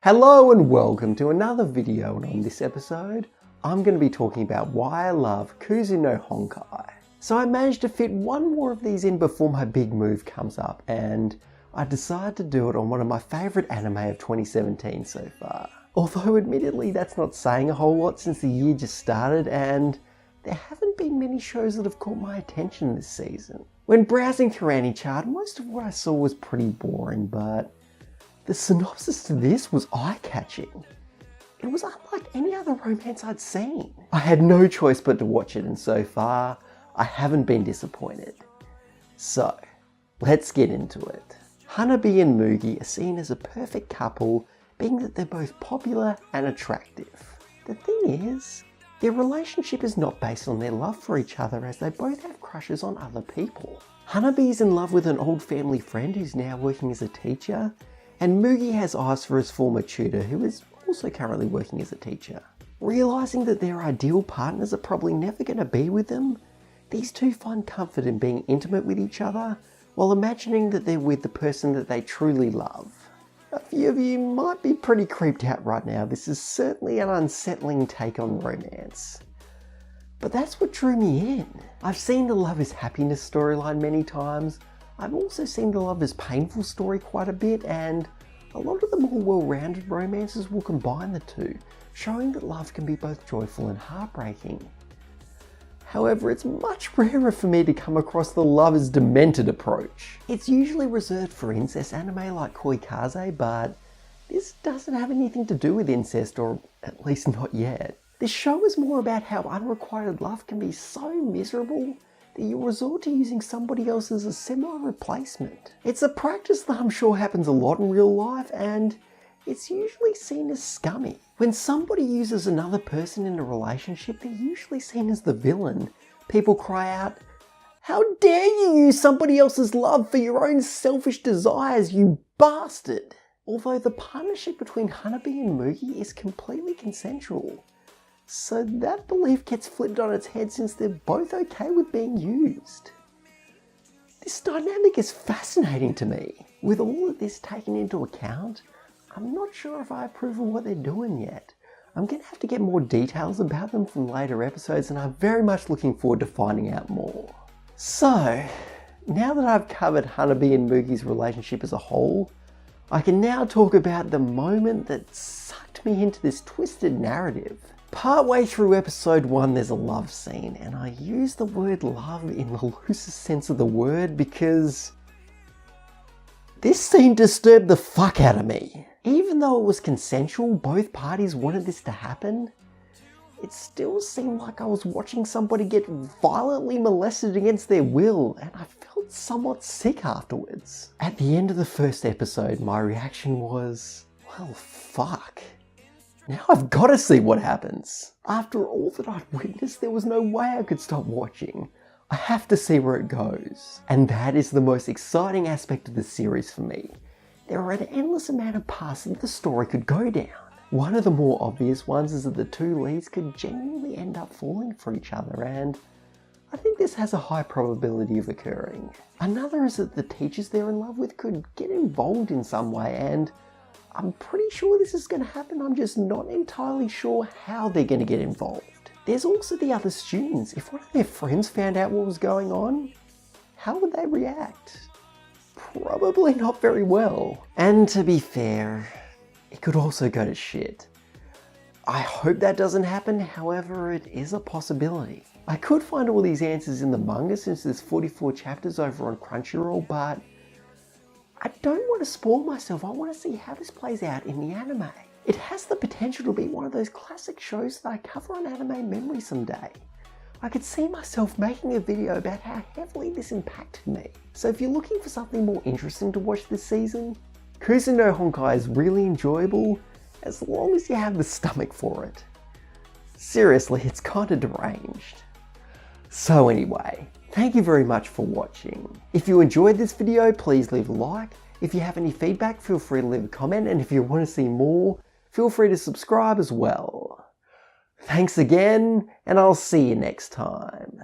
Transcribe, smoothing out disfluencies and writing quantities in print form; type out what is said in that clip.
Hello and welcome to another video, and on this episode I'm going to be talking about why I love Kuzu no Honkai. So I managed to fit one more of these in before my big move comes up, and I decided to do it on one of my favourite anime of 2017 so far. Although admittedly that's not saying a whole lot since the year just started and there haven't been many shows that have caught my attention this season. When browsing through AniChart, most of what I saw was pretty boring, but the synopsis to this was eye-catching. It was unlike any other romance I'd seen. I had no choice but to watch it, and so far, I haven't been disappointed. So, let's get into it. Hanabi and Mugi are seen as a perfect couple, being that they're both popular and attractive. The thing is, their relationship is not based on their love for each other, as they both have crushes on other people. Hanabi is in love with an old family friend who's now working as a teacher, and Mugi has eyes for his former tutor, who is also currently working as a teacher. Realising that their ideal partners are probably never going to be with them, these two find comfort in being intimate with each other, while imagining that they're with the person that they truly love. A few of you might be pretty creeped out right now. This is certainly an unsettling take on romance. But that's what drew me in. I've seen the love is happiness storyline many times. I've also seen the love is painful story quite a bit, and a lot of the more well-rounded romances will combine the two, showing that love can be both joyful and heartbreaking. However, it's much rarer for me to come across the love is demented approach. It's usually reserved for incest anime like Koikaze, but this doesn't have anything to do with incest, or at least not yet. This show is more about how unrequited love can be so miserable that you resort to using somebody else as a semi-replacement. It's a practice that I'm sure happens a lot in real life, and it's usually seen as scummy. When somebody uses another person in a relationship, they're usually seen as the villain. People cry out, "How dare you use somebody else's love for your own selfish desires, you bastard!" Although the partnership between Hanabi and Mugi is completely consensual. So that belief gets flipped on its head since they're both okay with being used. This dynamic is fascinating to me. With all of this taken into account, I'm not sure if I approve of what they're doing yet. I'm going to have to get more details about them from later episodes, and I'm very much looking forward to finding out more. So, now that I've covered Hanabi and Mugi's relationship as a whole, I can now talk about the moment that sucked me into this twisted narrative. Partway through episode 1 there's a love scene, and I use the word love in the loosest sense of the word because this scene disturbed the fuck out of me. Even though it was consensual, both parties wanted this to happen, it still seemed like I was watching somebody get violently molested against their will, and I felt somewhat sick afterwards. At the end of the first episode, my reaction was, well, fuck. Now I've got to see what happens. After all that I'd witnessed, there was no way I could stop watching. I have to see where it goes. And that is the most exciting aspect of the series for me. There are an endless amount of paths that the story could go down. One of the more obvious ones is that the two leads could genuinely end up falling for each other, and I think this has a high probability of occurring. Another is that the teachers they're in love with could get involved in some way, and I'm pretty sure this is going to happen. I'm just not entirely sure how they're going to get involved. There's also the other students. If one of their friends found out what was going on, how would they react? Probably not very well. And to be fair, it could also go to shit. I hope that doesn't happen, however, it is a possibility. I could find all these answers in the manga since there's 44 chapters over on Crunchyroll, but I don't want to spoil myself. I want to see how this plays out in the anime. It has the potential to be one of those classic shows that I cover on Anime Memory someday. I could see myself making a video about how heavily this impacted me. So if you're looking for something more interesting to watch this season, Kuzu no Honkai is really enjoyable as long as you have the stomach for it. Seriously, it's kind of deranged. So anyway, thank you very much for watching. If you enjoyed this video, please leave a like. If you have any feedback, feel free to leave a comment, and if you want to see more, feel free to subscribe as well. Thanks again, and I'll see you next time.